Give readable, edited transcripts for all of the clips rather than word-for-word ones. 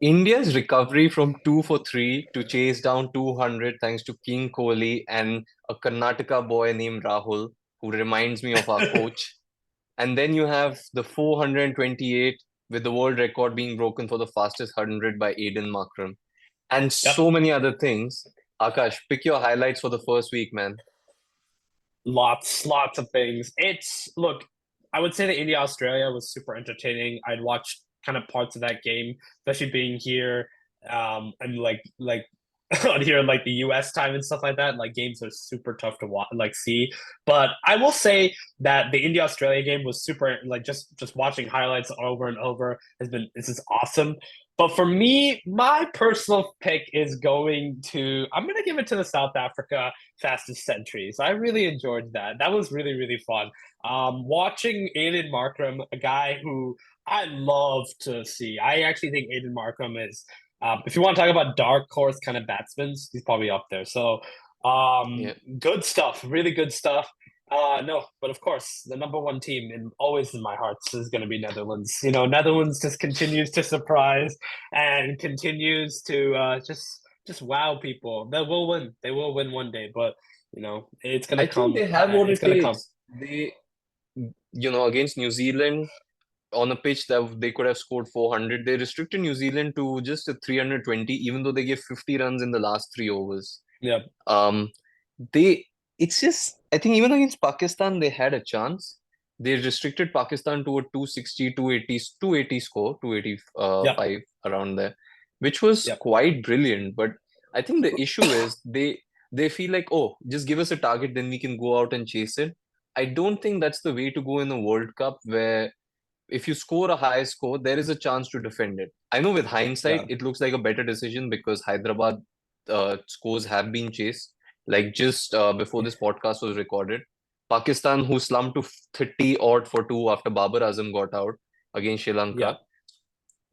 India's recovery from 2 for 3 to chase down 200 thanks to King Kohli and a Karnataka boy named Rahul, who reminds me of our coach. And then you have the 428 with the world record being broken for the fastest 100 by Aiden Markram. And Yep. so many other things. Akash, pick your highlights for the first week, man. Lots of things. Look, I would say that India Australia was super entertaining. I'd watched kind of parts of that game, especially being here, and like on here like the US time and stuff like that. Like games are super tough to watch, like see. But I will say that the India Australia game was super like just watching highlights over and over has been this is awesome. But for me, my personal pick is I'm gonna give it to the South Africa fastest centuries. I really enjoyed that. That was really fun. Watching Aiden Markram, a guy who I love to see. I actually think Aiden Markram is, if you want to talk about dark horse kind of batsmen, he's probably up there. So, Yeah. good stuff. Really good stuff. No, but of course, the number one team and always in my hearts is going to be Netherlands. You know, Netherlands just continues to surprise and continues to just wow people. They will win. They will win one day, but it's gonna I think come. they have what It's it gonna come. takes. Against New Zealand on a pitch that they could have scored 400, they restricted New Zealand to just a 320, even though they gave 50 runs in the last 3 overs. Yeah, Um, they it's just I think even against Pakistan they had a chance. They restricted Pakistan to a 260, 280 score, yeah, 285 around there, which was yeah, quite brilliant. But I think the issue is they feel like, oh, just give us a target, then we can go out and chase it. I don't think that's the way to go in a World Cup where if you score a high score, there is a chance to defend it. I know with hindsight, yeah, it looks like a better decision because Hyderabad scores have been chased. Like just before this podcast was recorded, Pakistan, who slumped to 30 odd for two after babarazam got out against Sri yeah, Lanka,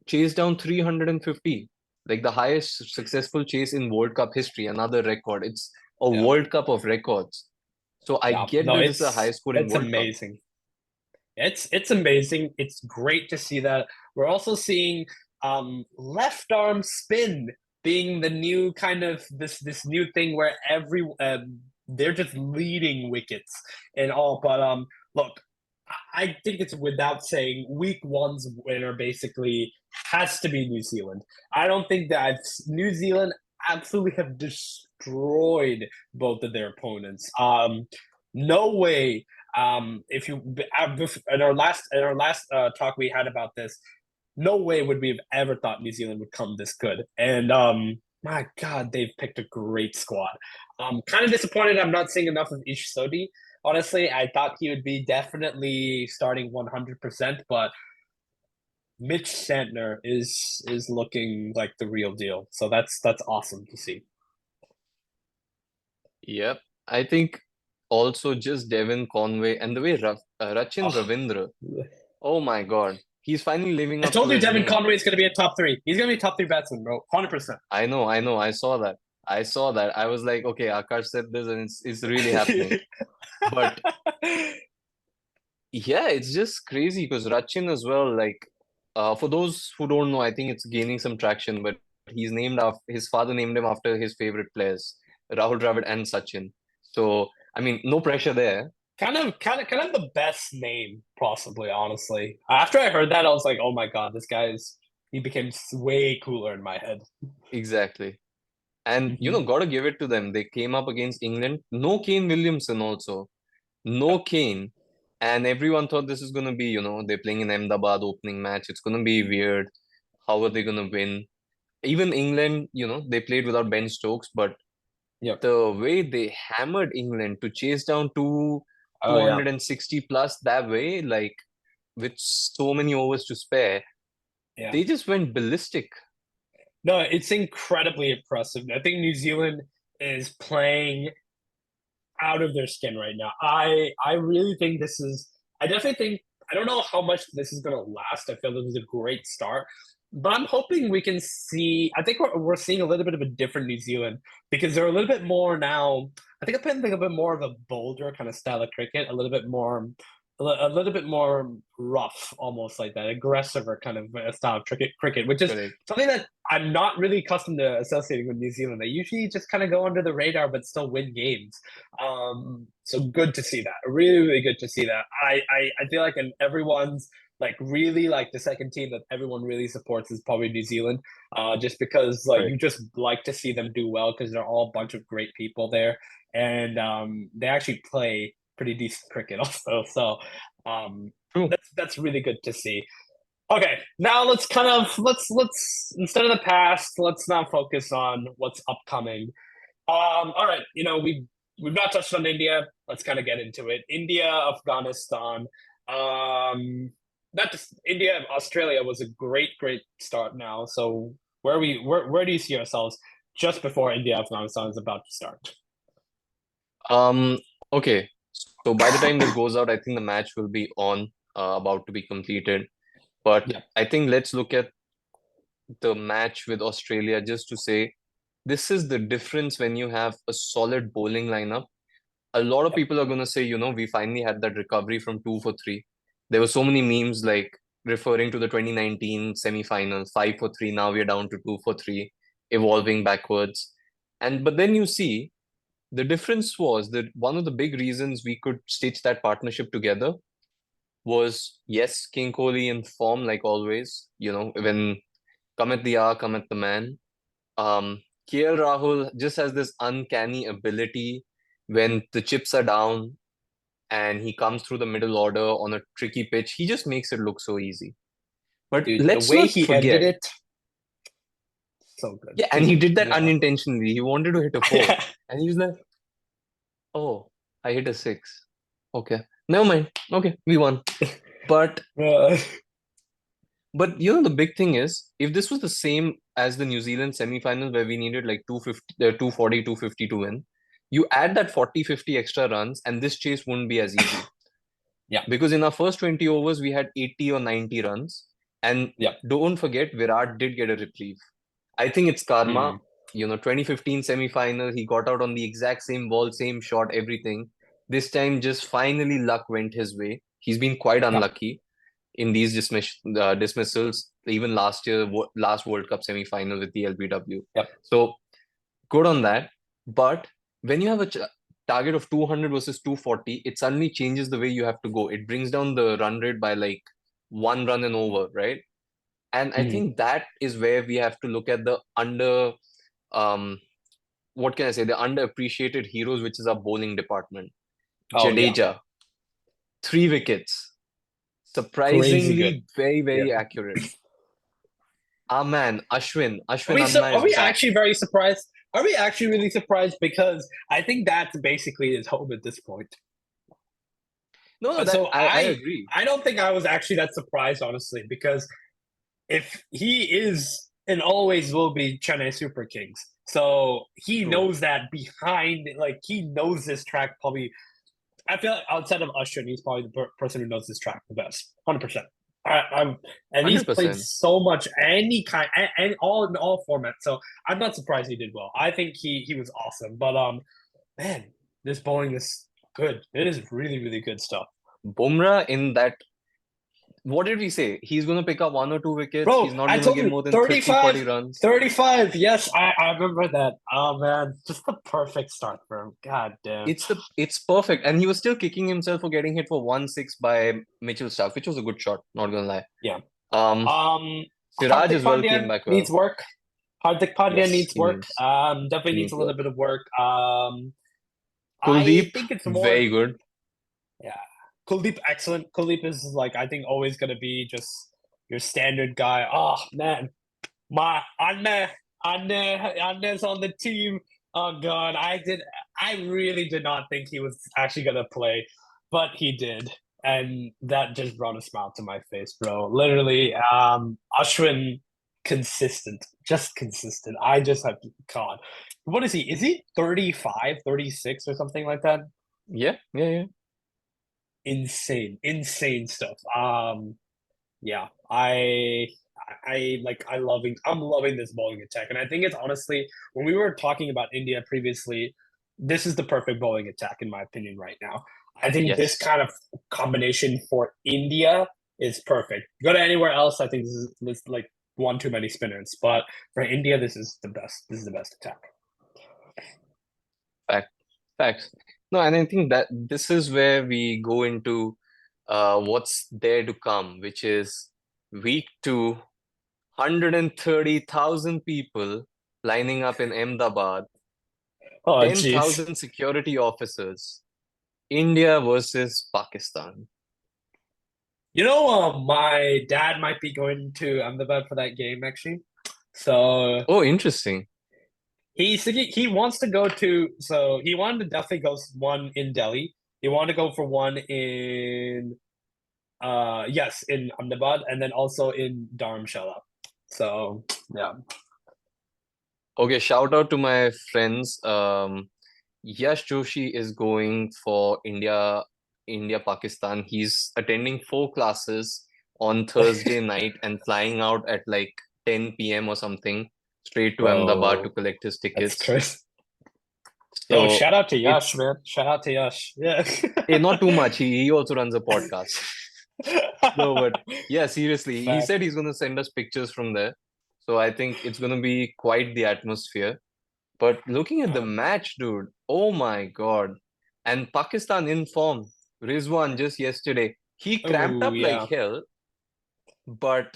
chased down 350, like the highest successful chase in World Cup history. Another record. It's a yeah, World Cup of records. So I yeah. get No, that it's a high scoring it's World Cup. amazing. It's amazing. It's great to see that. We're also seeing left arm spin being the new kind of this new thing where they're just leading wickets and all. But look, I think it's without saying week one's winner basically has to be New Zealand. I don't think that New Zealand absolutely have destroyed both of their opponents. No way if you in our last talk we had about this, no way would we have ever thought New Zealand would come this good. And my God, they've picked a great squad. Kind of disappointed I'm not seeing enough of Ish Sodhi. Honestly, I thought he would be definitely starting 100%, but Mitch Santner is looking like the real deal. So that's awesome to see. Yep. I think also just Devin Conway and the way Rachin Oh, Ravindra, oh my God, he's finally living I up to told you his Devin name. Conway is going to be a top three. He's going to be a top three batsman, bro. 100%. I know, I saw that. I saw that. I was like, okay, Akash said this and it's really happening. But yeah, it's just crazy because Rachin as well, like, for those who don't know, I think it's gaining some traction, but he's named after his father named him after his favorite players, Rahul Dravid and Sachin. So, I mean, no pressure there. Kind of the best name, possibly. Honestly, after I heard that, I was like, "Oh my god, he became way cooler in my head." Exactly. And Hmm. gotta give it to them. They came up against England. No Kane Williamson also. No Kane. And everyone thought this is gonna be, they're playing in Ahmedabad opening match. It's gonna be weird. How are they gonna win? Even England, they played without Ben Stokes, but Yep. the way they hammered England to chase down Oh yeah. 260 plus that way, like with so many overs to spare, Yeah. they just went ballistic. No, it's incredibly impressive. I think New Zealand is playing out of their skin right now. I really think this is. I definitely think. I don't know how much this is going to last. I feel this was a great start, but I'm hoping we can see. I think we're seeing a little bit of a different New Zealand because they're a little bit more now. I think I'm playing like a bit more of a bolder kind of style of cricket, a little bit more. a little bit more rough, almost like that, aggressive or kind of style of cricket, which is Correct. something that I'm not really accustomed to associating with New Zealand. They usually just kind of go under the radar, but still win games. So good to see that. Really, really good to see that. I feel like in everyone's like really like the second team that everyone really supports is probably New Zealand. Just because like you Correct. just like to see them do well because they're all a bunch of great people there, and they actually play pretty decent cricket also. So True. that's really good to see. Okay, now let's kind of let's instead of the past, let's now focus on what's upcoming. All right, we've not touched on India. Let's kind of get into it. India, Afghanistan. Not just India, Australia was a great start now. So where do you see ourselves just before India, Afghanistan is about to start? Um, okay. So by the time this goes out, I think the match will be on, about to be completed. But Yeah. I think let's look at the match with Australia just to say this is the difference when you have a solid bowling lineup. A lot of Yep. people are going to say, we finally had that recovery from 2 for 3. There were so many memes like referring to the 2019 semi-finals, 5 for 3. Now we're down to 2 for 3, evolving backwards. But then you see the difference was that one of the big reasons we could stitch that partnership together was, yes, King Kohli in form like always. When come at the hour, come at the man. Um, Rahul just has this uncanny ability when the chips are down and he comes through the middle order on a tricky pitch. He just makes it look so easy. But Dude, the let's way not he ended forget, it, so good. yeah, and Just he did that yeah. unintentionally. He wanted to hit a four, and he was like, "Oh, I hit a six. Okay, never mind. Okay, we won." But Uh, But the big thing is, if this was the same as the New Zealand semi-final where we needed like 250, 240, 250 to win, you add that 40, 50 extra runs, and this chase wouldn't be as easy. yeah, Because in our first 20 overs, we had 80 or 90 runs. And yeah. don't forget, Virat did get a reprieve. I think it's karma. Mm, 2015 semi-final, he got out on the exact same ball, same shot, everything. This time, just finally luck went his way. He's been quite yeah, unlucky in these dismissals, even last year, last World Cup semi-final with the LBW. yep. So good on that. But when you have a target of 200 versus 240, it suddenly changes the way you have to go. It brings down the run rate by like 1 run and over, right? And I Mm. think that is where we have to look at the um, what can I say, the underappreciated heroes, which is our bowling department. Oh yeah, Jadeja, 3 wickets, crazy good. surprisingly very, Yeah. very accurate. Ah man, Are Ashwin we so? Anna Are is we back. actually very surprised? Are we actually really surprised? Because I think that's basically his home at this point. No, no, that So I agree. I don't think I was actually that surprised, honestly, because if he is and always will be Chennai Super Kings, so he True. knows that behind, like he knows this track probably. I feel like outside of Usher, he's probably the person who knows this track the best, 100%. And he's played 100%. so much, any kind, and all in all formats. So I'm not surprised he did well. I think he was awesome. But man, this bowling is good. It is really good stuff. Bumrah in that, what did we say? He's going to pick up 1 or 2 wickets. Bro, He's not I going to told give you more than 30, 40 35, runs. 35. Yes, I remember that. Oh man, just the perfect start for him. God damn. It's perfect. And he was still kicking himself for getting hit for 1-6 by Mitchell Stark, which was a good shot, not gonna lie. Yeah. Um Siraj Hardik as well came Pandya back needs well. work. Hardikpandya Yes, needs he work. needs he Definitely needs needs a little work. bit of work. I Kuldeep, think it's more. very good. Yeah, Kuldeep, excellent. Kuldeep is like I think always gonna be just your standard guy. Oh man, my Anne's on the team. Oh god, I really did not think he was actually gonna play, but he did, and that just brought a smile to my face, bro. Literally, Ashwin, consistent, just consistent. I just have God. What is he? Is he 35, 36 or something like that? Yeah, yeah, yeah. Insane stuff. Yeah, I'm loving this bowling attack, and I think it's honestly when we were talking about India previously, this is the perfect bowling attack in my opinion right now. I think this Yes. kind of combination for India is perfect. Go to anywhere else, I think this is like one too many spinners. But for India, this is the best. This is the best attack. Fact, facts. No, and I think that this is where we go into what's there to come, which is week two, 130,000 people lining up in Ahmedabad, Oh, jeez. 10,000 security officers, India versus Pakistan. You know, my dad might be going to Ahmedabad for that game actually. So Oh, interesting. he wants to go to. So he wanted to definitely go one in Delhi. He wanted to go for one in yes in Ahmedabad and then also in Dharamshala. So yeah. Okay, shout out to my friends. Yash Joshi is going for Pakistan. He's attending 4 classes on Thursday night and flying out at like 10 p.m. or something straight to Ahmedabad to Bro, collect his that's tickets. crazy. Yo, So shout out to Yash, it's man. Shout out to Yash. Yeah. not too much. He also runs a podcast. No, but yeah, seriously, he Fact. said he's going to send us pictures from there. So I think it's going to be quite the atmosphere. But looking at the match, dude, oh my God. And Pakistan in form. Rizwan just yesterday, he cramped Oh up like yeah. hell, but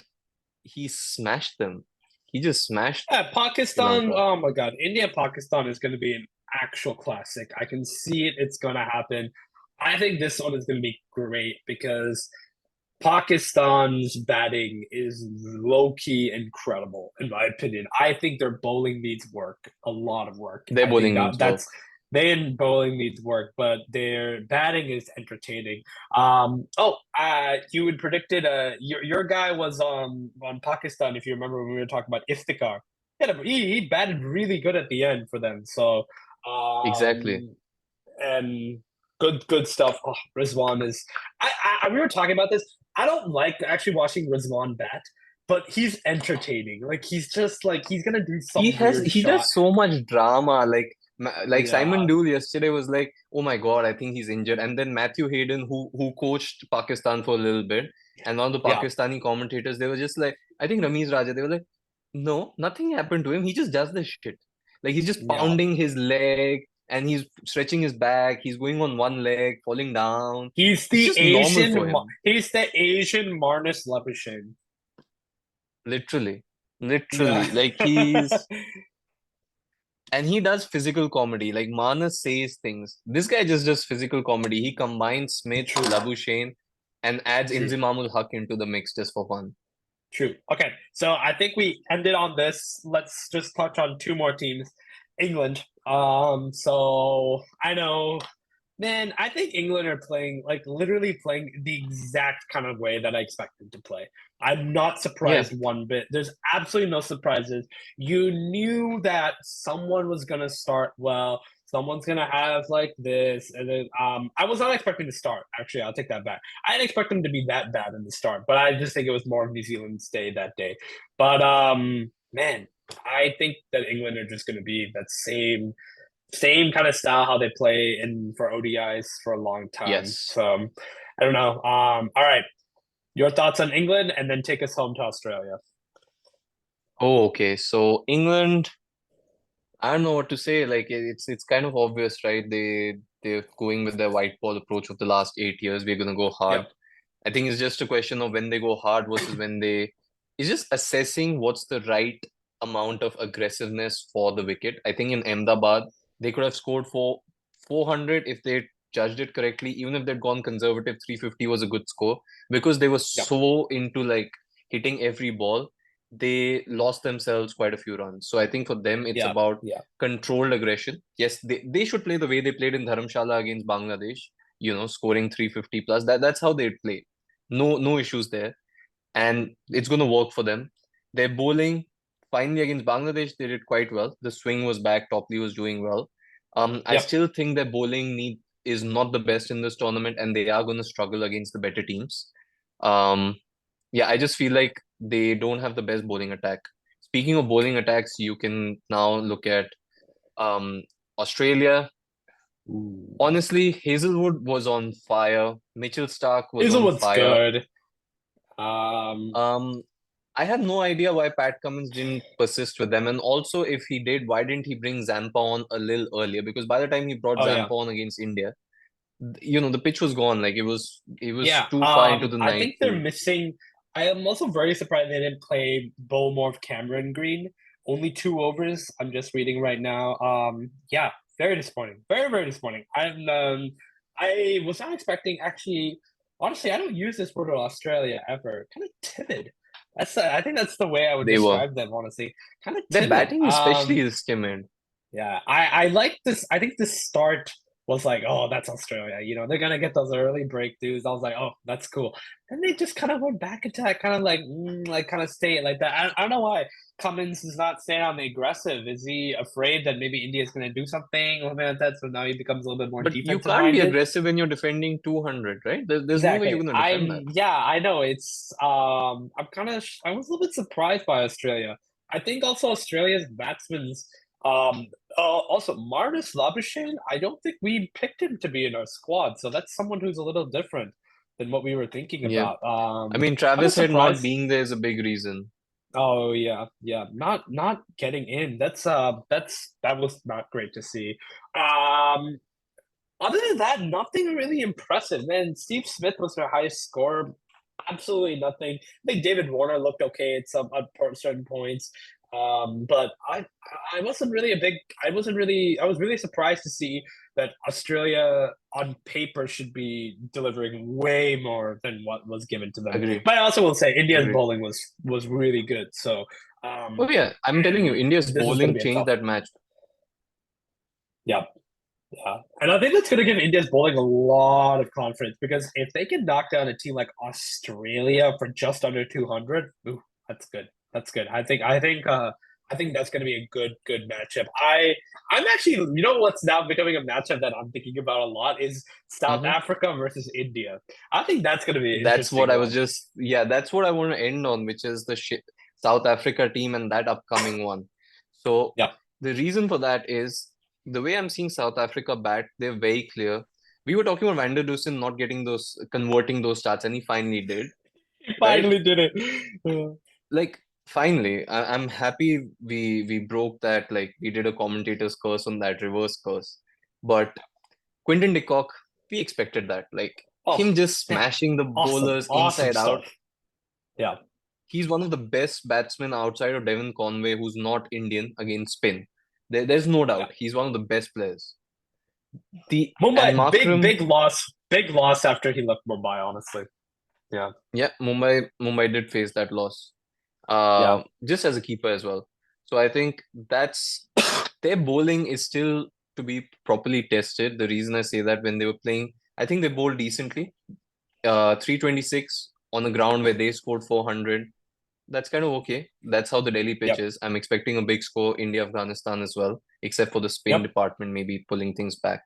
he smashed them. He just smashed Yeah, Sri Pakistan. Lanka. Oh my God, India Pakistan is going to be an actual classic. I can see it. It's going to happen. I think this one is going to be great because Pakistan's batting is low key incredible, in my opinion. I think their bowling needs work, a lot of work. Their I think bowling needs work. that's their bowling needs work, but their batting is entertaining. You had predicted your guy was on Pakistan, if you remember when we were talking about Iftikhar. He batted really good at the end for them. So Exactly. and good stuff. Oh, Rizwan is. We were talking about this. I don't like actually watching Rizwan bat, but he's entertaining. Like he's just like he's gonna do some weird He shot. does so much drama. Like Simon Yeah, Dewey yesterday was like, oh my God, I think he's injured. And then Matthew Hayden, who coached Pakistan for a little bit, and one of the yeah, Pakistani commentators, they were just like, I think Ramiz Raja, they were like, no, nothing happened to him. He just does this shit. Like he's just yeah. pounding his leg and he's stretching his back. He's going on one leg, falling down. It's just normal for him. He's the Asian Marnus Labuschagne. Literally. Yeah. Literally. Like he's And he does physical comedy. Like Manas says things. This guy just does physical comedy. He combines Smith, True. Labuschagne, and adds True. Inzamamul Haq into the mix just for fun. True. Okay, so I think we ended on this. Let's just touch on two more teams. England. So I know, man, I think England are playing like literally playing the exact kind of way that I expect them to play. I'm not Yeah. surprised one bit. There's absolutely no surprises. You knew that someone was gonna start well, someone's gonna have like this, and then I was not expecting to start. Actually, I'll take that back. I didn't expect them to be that bad in the start, but I just think it was more of New Zealand's day that day. But man, I think that England are just gonna be that same kind of style how they play in for ODIs for a long time. Yes. So I don't know. All right, your thoughts on England, and then take us home to Australia. Oh, okay. So England, I don't know what to say. Like it's kind of obvious, right? They're going with their white ball approach of the last 8 years. We're gonna go hard. Yep. I think it's just a question of when they go hard versus when they. It's just assessing what's the right amount of aggressiveness for the wicket. I think in Ahmedabad they could have scored 400 if they judged it correctly. Even if they'd gone conservative, 350 was a good score because they were Yep. so into like hitting every ball. They lost themselves quite a few runs. So I think for them it's Yeah. about Yeah. controlled aggression. Yes, they should play the way they played in Dharamshala against Bangladesh, scoring 350 plus. That's how they play. No issues there. And it's going to work for them. Their bowling, finally against Bangladesh, they did quite well. The swing was back, Topley was doing well. I Yep. still think their bowling need is not the best in this tournament, and they are going to struggle against the better teams. Um, yeah, I just feel like they don't have the best bowling attack. Speaking of bowling attacks, you can now look at um, Australia. Ooh. Honestly, Hazelwood was on fire. Mitchell Stark was on Hazelwood's fire. good. Um, Um, I have no idea why Pat Cummins didn't persist with them. And also, if he did, why didn't he bring Zampa on a little earlier? Because by the time he brought oh yeah. Zampa on against India, the pitch was gone. Like it was Yeah. too far into the I night think they're to. missing. I am also very surprised they didn't play Bowmore Cameron Green. Only 2 overs. I'm just reading right now. Yeah, very disappointing. Very, very disappointing. I was not expecting actually. Honestly, I don't use this word in Australia ever. Kind of timid. I think that's the way I would They were. describe them. Honestly, kind of Their timid. batting, especially, is timid. Yeah, I like this. I think this start was like, oh, that's Australia. They're gonna get those early breakthroughs. I was like, oh, that's cool. And they just kind of went back into that kind of like kind of state like that. I don't know why Cummins is not staying on the aggressive. Is he afraid that maybe India's gonna do something or something like that? So now he becomes a little bit more But you defensive can't be minded. aggressive when you're defending 200, right? There's no way Exactly. you're going to defend that. Yeah, I know. I was a little bit surprised by Australia. I think also Australia's batsmen's also Marnus Labuschagne, I don't think we picked him to be in our squad. So that's someone who's a little different than what we were thinking Yeah. about. I mean, Kind of Travis Head not surprised. being there is a big reason. Oh yeah, yeah. Not getting in. That was not great to see. Um Other than that, nothing really impressive. Man, Steve Smith was their highest scorer. Absolutely nothing. I think David Warner looked okay at some at certain points. But I wasn't really a big. I was really surprised to see that Australia on paper should be delivering way more than what was given to them. Agree. But I also will say India's Agree. bowling was really good. So Oh yeah, I'm telling you, India's this is going to bowling be a changed tough. that match. Yeah, yeah, and I think that's going to give India's bowling a lot of confidence because if they can knock down a team like Australia for just under 200, ooh, that's good. That's good. I think that's going to be a good matchup. I'm actually, what's now becoming a matchup that I'm thinking about a lot is South Hmm. Africa versus India. I think that's going to be an That's what interesting I was one. just, yeah, that's what I want to end on, which is the South Africa team and that upcoming one. So Yeah, the reason for that is the way I'm seeing South Africa bat, they're very clear. We were talking about Van der Dussen not getting those, converting those starts, and he finally did, he right? finally did it. Like finally, I'm happy we broke that. Like we did a commentator's curse on that reverse curse, but Quinton de Kock, we expected that. Like Oh him just man, smashing the awesome, bowlers awesome inside out. stuff. Yeah, He's one of the best batsmen outside of Devon Conway, who's not Indian against spin. There's no yeah. doubt. He's one of the best players. The and Mumbai, Markram, big loss after he left Mumbai. Honestly, yeah, yeah, Mumbai did face that loss. yeah, Just as a keeper as well. So I think that's their bowling is still to be properly tested. The reason I say that when they were playing, I think they bowled decently. 326 on the ground where they scored 400. That's kind of okay. That's how the Delhi pitch yep, is. I'm expecting a big score, India Afghanistan as well, except for the spin yep, department maybe pulling things back.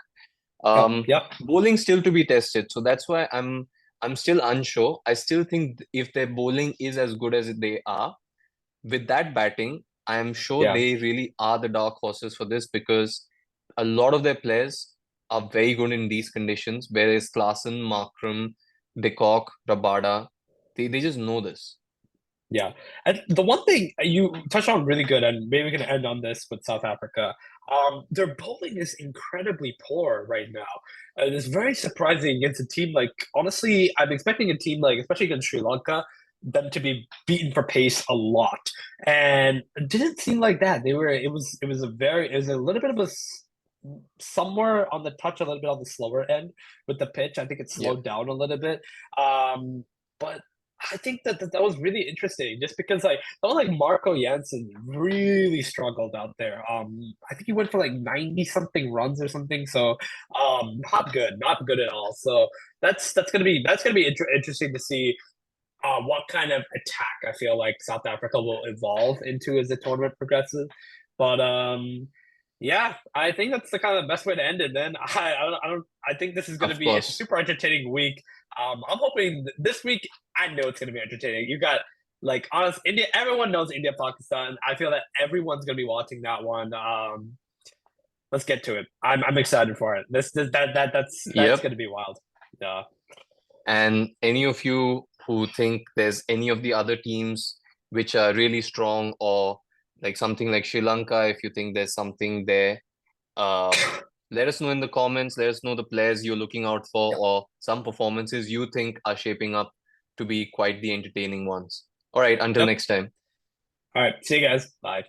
yep, Bowling still to be tested, so that's why I'm still unsure. I still think if their bowling is as good as they are with that batting, I am sure yeah. they really are the dark horses for this because a lot of their players are very good in these conditions. Whereas Klaasen, Markram, De Kock, Rabada, they just know this. Yeah. And the one thing you touched on really good, and maybe we can end on this with South Africa. Their bowling is incredibly poor right now. And it's very surprising against a team like, honestly, I'm expecting a team like, especially against Sri Lanka, them to be beaten for pace a lot. And it didn't seem like that. It was a little bit of somewhere on the touch, a little bit on the slower end with the pitch. I think it Yeah. slowed down a little bit. But I think that was really interesting, just because like that was like Marco Jansen really struggled out there. I think he went for like 90 something runs or something. So, not good at all. So that's gonna be interesting to see what kind of attack I feel like South Africa will evolve into as the tournament progresses. But yeah, I think that's the kind of best way to end it. Then I think this is going to Of be a course. super entertaining week. I'm hoping this week. I know it's going to be entertaining. You got like honest India. Everyone knows India Pakistan. I feel that everyone's going to be watching that one. let's get to it. I'm excited for it. That's Yep. gonna be wild. Yeah. And any of you who think there's any of the other teams which are really strong, or like something like Sri Lanka, if you think there's something there, uh, let us know in the comments. Let us know the players you're looking out for, or some performances you think are shaping up to be quite the entertaining ones. All right, until Yep. next time. All right. See you guys. Bye.